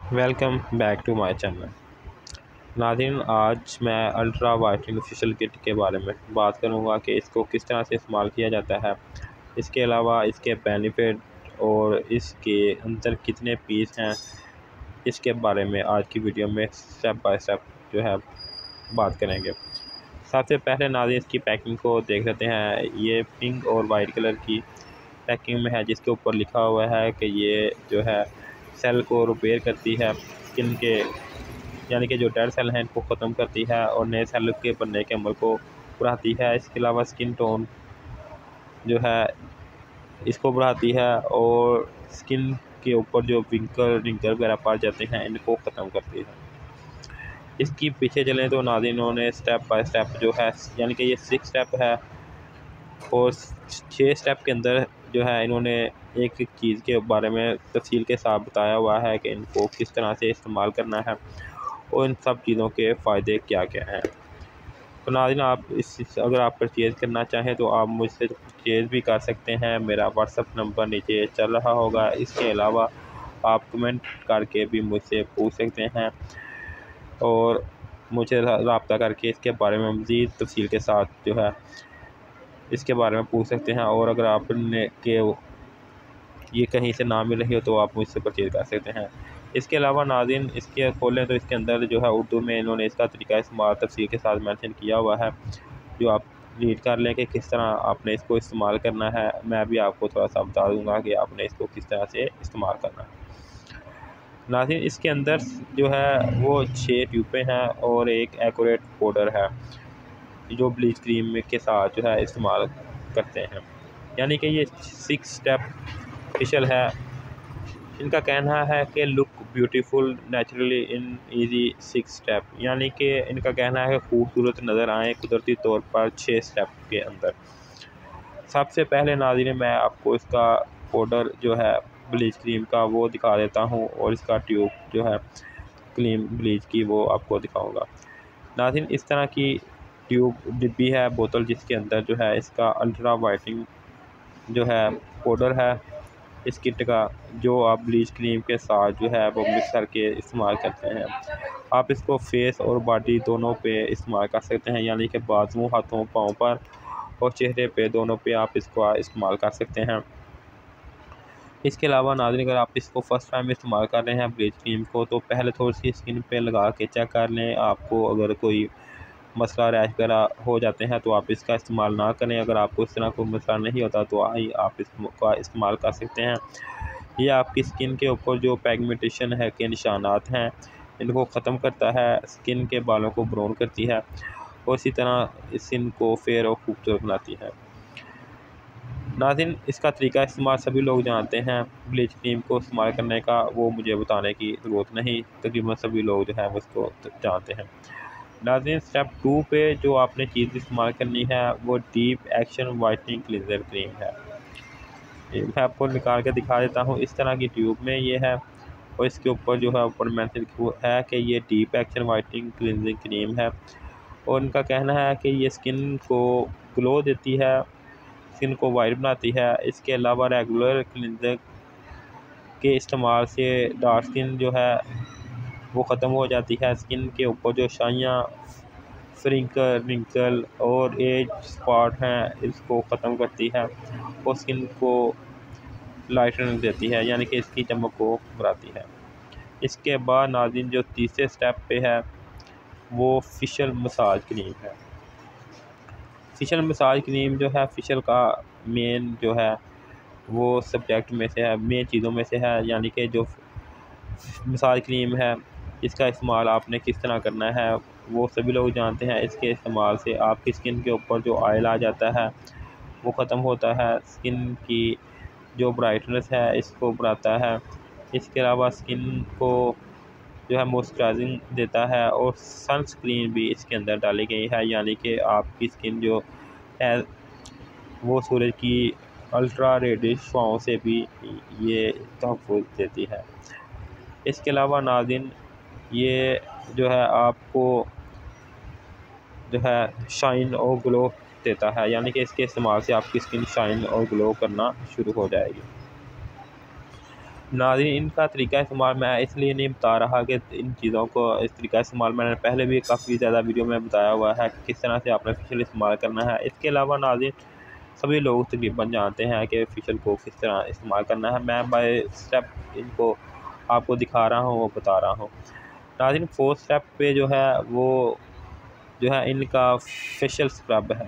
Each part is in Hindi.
Welcome back to my channel. नाज़रीन, आज मैं अल्ट्रा वाइटनिंग फेशियल किट के बारे में बात करूंगा कि इसको किस तरह से इस्तेमाल किया जाता है। इसके अलावा इसके बेनिफिट और इसके अंदर कितने पीस हैं, इसके बारे में आज की वीडियो में स्टेप बाय स्टेप जो है बात करेंगे। सबसे पहले नाज़रीन इसकी पैकिंग को देख लेते हैं। ये पिंक और वाइट कलर की पैकिंग में है, जिसके ऊपर लिखा हुआ है कि ये जो है सेल को रिपेयर करती है, स्किन के यानी कि जो डेड सेल हैं इनको ख़त्म करती है और नए सेल के बनने के अमल को बढ़ाती है। इसके अलावा स्किन टोन जो है इसको बढ़ाती है और स्किन के ऊपर जो रिंकल वगैरह पड़ जाते हैं इनको ख़त्म करती है। इसकी पीछे चलें तो नाज़रीन इन्होंने स्टेप बाय स्टेप जो है यानी कि ये 6 स्टेप है और 6 स्टेप के अंदर जो है इन्होंने एक एक चीज़ के बारे में तफसील के साथ बताया हुआ है कि इनको किस तरह से इस्तेमाल करना है और इन सब चीज़ों के फ़ायदे क्या क्या हैं। तो नाज़रीन, आप अगर आप परचेज़ करना चाहें तो आप मुझसे परचेज़ भी कर सकते हैं। मेरा व्हाट्सअप नंबर नीचे चल रहा होगा। इसके अलावा आप कमेंट करके भी मुझसे पूछ सकते हैं और मुझे रब्ता करके इसके बारे में मज़ीद तफसील के साथ जो है इसके बारे में पूछ सकते हैं। और अगर आपने के ये कहीं से ना मिल रही हो तो आप मुझसे परचेज़ कर सकते हैं। इसके अलावा नाज़रीन इसके खोलें तो इसके अंदर जो है उर्दू में इन्होंने इसका तरीका इस्तेमाल तफसील के साथ मेंशन किया हुआ है, जो आप रीड कर लें कि किस तरह आपने इसको इस्तेमाल करना है। मैं भी आपको थोड़ा सा बता दूंगा कि आपने इसको किस तरह से इस्तेमाल करना है। नाज़रीन इसके अंदर जो है वो 6 ट्यूबें हैं और एक एक्यूरेट पाउडर है जो ब्लीच क्रीम के साथ जो है इस्तेमाल करते हैं, यानी कि ये 6 स्टेप फेशियल है। इनका कहना है कि look beautiful naturally in easy 6 step, यानी कि इनका कहना है कि खूबसूरत नज़र आएँ कुदरती तौर पर 6 स्टेप के अंदर। सबसे पहले नाज़रीन मैं आपको इसका पाउडर जो है ब्लीच क्रीम का वो दिखा देता हूँ और इसका ट्यूब जो है क्रीम ब्लीच की वो आपको दिखाऊंगा। नाज़रीन इस तरह की ट्यूब डिब्बी है, बोतल, जिसके अंदर जो है इसका अल्ट्रा वाइटनिंग जो है पाउडर है इस किट का, जो आप ब्लीच क्रीम के साथ जो है वो मिक्स करके इस्तेमाल करते हैं। आप इसको फेस और बॉडी दोनों पे इस्तेमाल कर सकते हैं, यानी कि बाजुओं, हाथों, पाँव पर और चेहरे पे, दोनों पे आप इसको इस्तेमाल कर सकते हैं। इसके अलावा नाज़रीन अगर आप इसको फ़र्स्ट टाइम इस्तेमाल कर रहे हैं ब्लीच क्रीम को, तो पहले थोड़ी सी स्किन पे लगा के चेक कर लें। आपको अगर कोई मसला रैश वगैरह हो जाते हैं तो आप इसका इस्तेमाल ना करें। अगर आपको इस तरह कोई मसला नहीं होता तो ही आप इसका इस्तेमाल कर सकते हैं। ये आपकी स्किन के ऊपर जो पिगमेंटेशन है के निशानात हैं इनको ख़त्म करता है, स्किन के बालों को ब्राउन करती है और इसी तरह स्किन को फेयर और खूबसूरत बनाती है। नाज़रीन इसका तरीका इस्तेमाल सभी लोग जानते हैं, ब्लीच क्रीम को इस्तेमाल करने का वो मुझे बताने की ज़रूरत नहीं, तकरीबन सभी लोग जो है उसको जानते हैं। नाज़रीन स्टेप 2 पे जो आपने चीज़ इस्तेमाल करनी है वो deep action whitening cleanser cream है। मैं आपको निकाल के दिखा देता हूँ। इस तरह की ट्यूब में ये है और इसके ऊपर जो है ऊपर मैंशन है कि ये deep action whitening cleansing cream है और इनका कहना है कि ये स्किन को ग्लो देती है, स्किन को वाइट बनाती है। इसके अलावा रेगुलर क्लींजर के इस्तेमाल से डार्क स्किन जो है वो ख़त्म हो जाती है। स्किन के ऊपर जो शाइयाँ, रिंकल और एज स्पॉट हैं इसको ख़त्म करती है और स्किन को लाइटन देती है, यानी कि इसकी चमक को बढ़ाती है। इसके बाद नाज़रीन जो तीसरे स्टेप पे है वो फेशियल मसाज क्रीम है। फेशियल मसाज क्रीम जो है फेशियल का मेन जो है वो सब्जेक्ट में से है, मेन चीज़ों में से है, यानी कि जो मसाज क्रीम है इसका इस्तेमाल आपने किस तरह करना है वो सभी लोग जानते हैं। इसके इस्तेमाल से आपकी स्किन के ऊपर जो ऑयल आ जाता है वो ख़त्म होता है, स्किन की जो ब्राइटनेस है इसको बढ़ाता है। इसके अलावा स्किन को जो है मॉइस्चराइजिंग देता है और सनस्क्रीन भी इसके अंदर डाली गई है, यानी कि आपकी स्किन जो है वो सूरज की अल्ट्रा रेडिश छाँव से भी ये तहफ़्फ़ुज़ देती है। इसके अलावा नाज़रीन ये जो है आपको जो है शाइन और ग्लो देता है, यानी कि इसके इस्तेमाल से आपकी स्किन शाइन और ग्लो करना शुरू हो जाएगी। नाज़रीन इनका तरीका इस्तेमाल मैं इसलिए नहीं बता रहा कि इन चीज़ों को इस तरीका इस्तेमाल मैंने पहले भी काफ़ी ज़्यादा वीडियो में बताया हुआ है कि किस तरह से आपने फेशियल इस्तेमाल करना है। इसके अलावा नाज़रीन सभी लोग तकरीबन जानते हैं कि फेशियल को किस तरह इस्तेमाल करना है। मैं बाय स्टेप इनको आपको दिखा रहा हूँ, वो बता रहा हूँ। नाज़रीन 4th स्टेप पे जो है वो जो है इनका फेशियल स्क्रब है।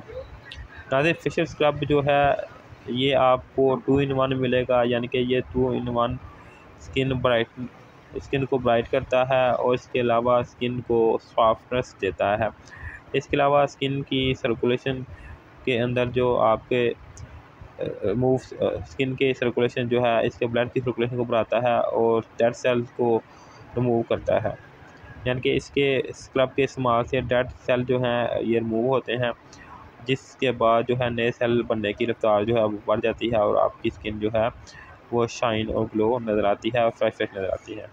नाज़रीन फेशियल स्क्रब जो है ये आपको 2 in 1 मिलेगा, यानी कि ये 2 in 1 स्किन को ब्राइट करता है और इसके अलावा स्किन को सॉफ्टनेस देता है। इसके अलावा स्किन की सर्कुलेशन के अंदर जो आपके स्किन के सर्कुलेशन जो है इसके ब्लड की सर्कुलेशन को बढ़ाता है और डेड सेल को रिमूव करता है। यानी कि इसके स्क्रब के इस्तेमाल से डेड सेल जो हैं ये रिमूव होते हैं, जिसके बाद जो है नए सेल बनने की रफ्तार जो है वो बढ़ जाती है और आपकी स्किन जो है वो शाइन और ग्लो नज़र आती है और फ्रेश नज़र आती है।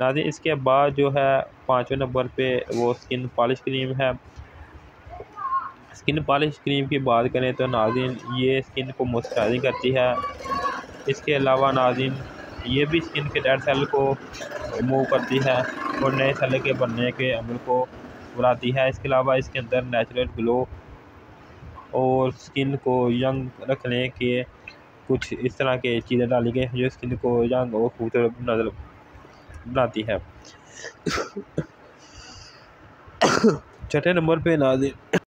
नाज़रीन इसके बाद जो है 5वें नंबर पे वो स्किन पॉलिश क्रीम है। स्किन पॉलिश क्रीम की बात करें तो नाज़रीन ये स्किन को मॉइस्चराइजिंग करती है। इसके अलावा नाज़रीन ये भी स्किन के डेड सेल को रिमूव करती है और नए सेल के बनने के अमल को बढ़ाती है। इसके अलावा इसके अंदर नेचुरल ग्लो और स्किन को यंग रखने के कुछ इस तरह के चीज़ें डाली गई हैं जो स्किन को यंग और खूबसूरत नज़र बनाती है। 6ठे नंबर पे नाज़रीन